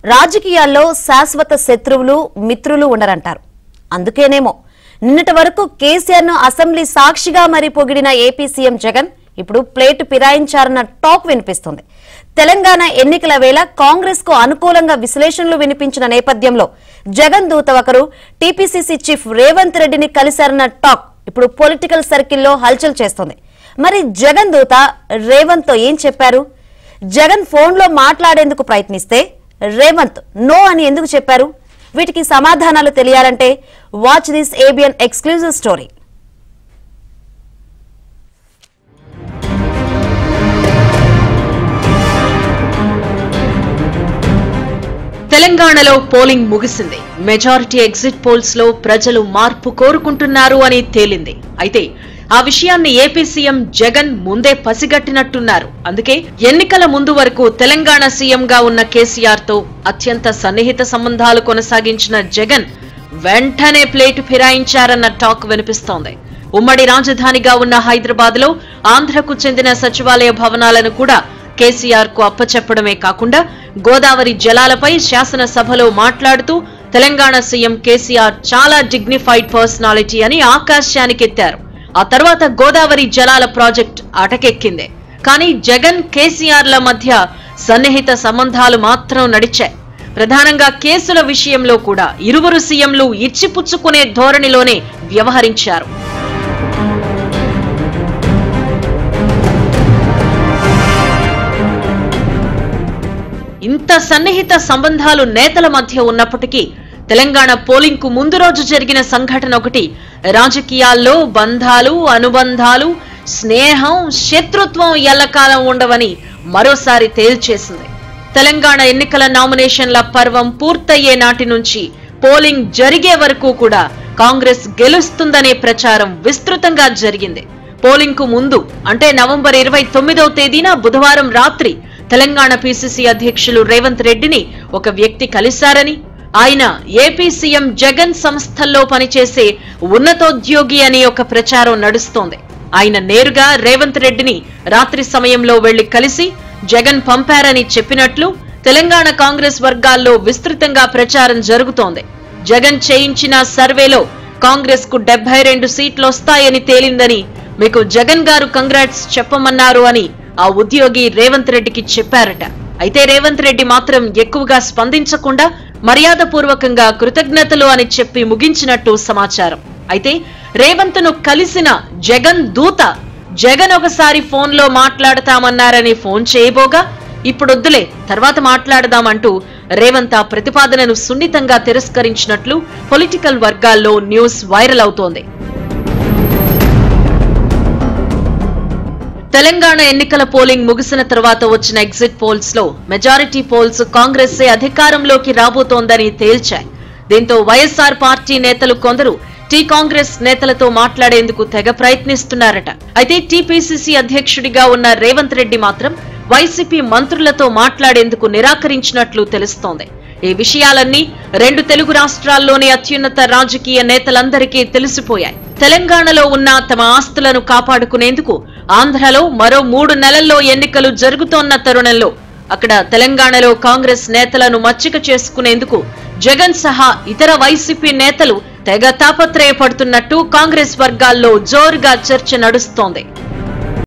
రాజకీయాల్లో శాశ్వత శత్రువులు మిత్రులు ఉండరంటారు. అందుకేనేమో నిన్నటి వరకు కేసీఆర్ ను అసెంబ్లీ సాక్షిగా మరి పొగిడిన ఏపీ సీఎం జగన్ ఇప్పుడు ప్లేట్ పిరాయించారన్న టాక్ వినిపిస్తుంది. తెలంగాణ ఎన్నికల వేళ కాంగ్రెస్ కు అనుకూలంగా విశ్లేషణలు వినిపించిన నేపథ్యంలో జగన్ దూత ఒకరు టీపీసీసీ చీఫ్ రేవంత్ రెడ్డిని కలిశారన్న టాక్ ఇప్పుడు పొలిటికల్ సర్కిల్లో హల్చల్ చేస్తుంది. మరి జగన్ దూత రేవంత్ తో ఏం చెప్పారు? జగన్ ఫోన్ లో మాట్లాడేందుకు ప్రయత్నిస్తే రేవంత్ నో అని ఎందుకు చెప్పారు? వీటికి సమాధానాలు తెలియాలంటే watch this ABN exclusive story. తెలంగాణలో పోలింగ్ ముగిసింది. మెజారిటీ ఎగ్జిట్ పోల్స్ లో ప్రజలు మార్పు కోరుకుంటున్నారు అని తేలింది. అయితే ఆ విషయాన్ని ఏపీ సీఎం జగన్ ముందే పసిగట్టినట్టున్నారు. అందుకే ఎన్నికల ముందు వరకు తెలంగాణ సీఎంగా ఉన్న కేసీఆర్ తో అత్యంత సన్నిహిత సంబంధాలు కొనసాగించిన జగన్ వెంటనే ప్లేటు ఫిరాయించారన్న టాక్ వినిపిస్తోంది. ఉమ్మడి రాజధానిగా ఉన్న హైదరాబాద్ లో ఆంధ్రకు చెందిన సచివాలయ భవనాలను కూడా కేసీఆర్ కు అప్పచెప్పడమే కాకుండా గోదావరి జలాలపై శాసనసభలో మాట్లాడుతూ తెలంగాణ సీఎం కేసీఆర్ చాలా డిగ్నిఫైడ్ పర్సనాలిటీ అని ఆకాశానికెత్తారు. ఆ తర్వాత గోదావరి జలాల ప్రాజెక్ట్ అటకెక్కింది. కానీ జగన్ కేసీఆర్ల మధ్య సన్నిహిత సంబంధాలు మాత్రం నడిచాయి. ప్రధానంగా కేసుల విషయంలో కూడా ఇరువురు సీఎంలు ఇచ్చిపుచ్చుకునే ధోరణిలోనే వ్యవహరించారు. ఇంత సన్నిహిత సంబంధాలు నేతల మధ్య ఉన్నప్పటికీ తెలంగాణ పోలింగ్ కు ముందు రోజు జరిగిన సంఘటన ఒకటి రాజకీయాల్లో బంధాలు, అనుబంధాలు, స్నేహం, శత్రుత్వం ఎల్లకాలం ఉండవని మరోసారి తేల్చేసింది. తెలంగాణ ఎన్నికల నామినేషన్ల పర్వం పూర్తయ్యే నాటి నుంచి పోలింగ్ జరిగే వరకు కూడా కాంగ్రెస్ గెలుస్తుందనే ప్రచారం విస్తృతంగా జరిగింది. పోలింగ్ కు ముందు అంటే నవంబర్ 29వ తేదీన బుధవారం రాత్రి తెలంగాణ పీసీసీ అధ్యక్షులు రేవంత్ రెడ్డిని ఒక వ్యక్తి కలిశారని, ఆయన ఏపీ సీఎం జగన్ సంస్థల్లో పనిచేసే ఉన్నతోద్యోగి అని ఒక ప్రచారం నడుస్తోంది. ఆయన నేరుగా రేవంత్ రెడ్డిని రాత్రి సమయంలో వెళ్లి కలిసి జగన్ పంపారని చెప్పినట్లు తెలంగాణ కాంగ్రెస్ వర్గాల్లో విస్తృతంగా ప్రచారం జరుగుతోంది. జగన్ చేయించిన సర్వేలో కాంగ్రెస్ కు 72 సీట్లు వస్తాయని తేలిందని, మీకు జగన్ గారు కంగ్రాట్స్ చెప్పమన్నారు అని ఆ ఉద్యోగి రేవంత్ రెడ్డికి చెప్పారట. అయితే రేవంత్ రెడ్డి మాత్రం ఎక్కువగా స్పందించకుండా మర్యాదపూర్వకంగా కృతజ్ఞతలు అని చెప్పి ముగించినట్టు సమాచారం. అయితే రేవంత్ ను కలిసిన జగన్ దూత జగన్ ఒకసారి ఫోన్ లో మాట్లాడతామన్నారని ఫోన్ చేయబోగా ఇప్పుడొద్దులే తర్వాత మాట్లాడదామంటూ రేవంత్ ఆ ప్రతిపాదనను సున్నితంగా తిరస్కరించినట్లు పొలిటికల్ వర్గాల్లో న్యూస్ వైరల్ అవుతోంది. తెలంగాణ ఎన్నికల పోలింగ్ ముగిసిన తర్వాత వచ్చిన ఎగ్జిట్ పోల్స్ లో మెజారిటీ పోల్స్ కాంగ్రెస్ అధికారంలోకి రాబోతోందని తేల్చాయి. దీంతో వైఎస్ఆర్ పార్టీ నేతలు కొందరు టీ కాంగ్రెస్ నేతలతో మాట్లాడేందుకు తెగ ప్రయత్నిస్తున్నారట. అయితే టీపీసీసీ అధ్యక్షుడిగా ఉన్న రేవంత్ రెడ్డి మాత్రం వైసీపీ మంత్రులతో మాట్లాడేందుకు నిరాకరించినట్లు తెలుస్తోంది. ఈ విషయాలన్నీ రెండు తెలుగు రాష్ట్రాల్లోని అత్యున్నత రాజకీయ నేతలందరికీ తెలిసిపోయాయి. తెలంగాణలో ఉన్న తమ ఆస్తులను కాపాడుకునేందుకు ఆంధ్రలో మరో 3 నెలల్లో ఎన్నికలు జరుగుతోన్న తరుణంలో అక్కడ తెలంగాణలో కాంగ్రెస్ నేతలను మచ్చిక చేసుకునేందుకు జగన్ సహా ఇతర వైసీపీ నేతలు తెగ తాపత్రయపడుతున్నట్టు కాంగ్రెస్ వర్గాల్లో జోరుగా చర్చ నడుస్తోంది.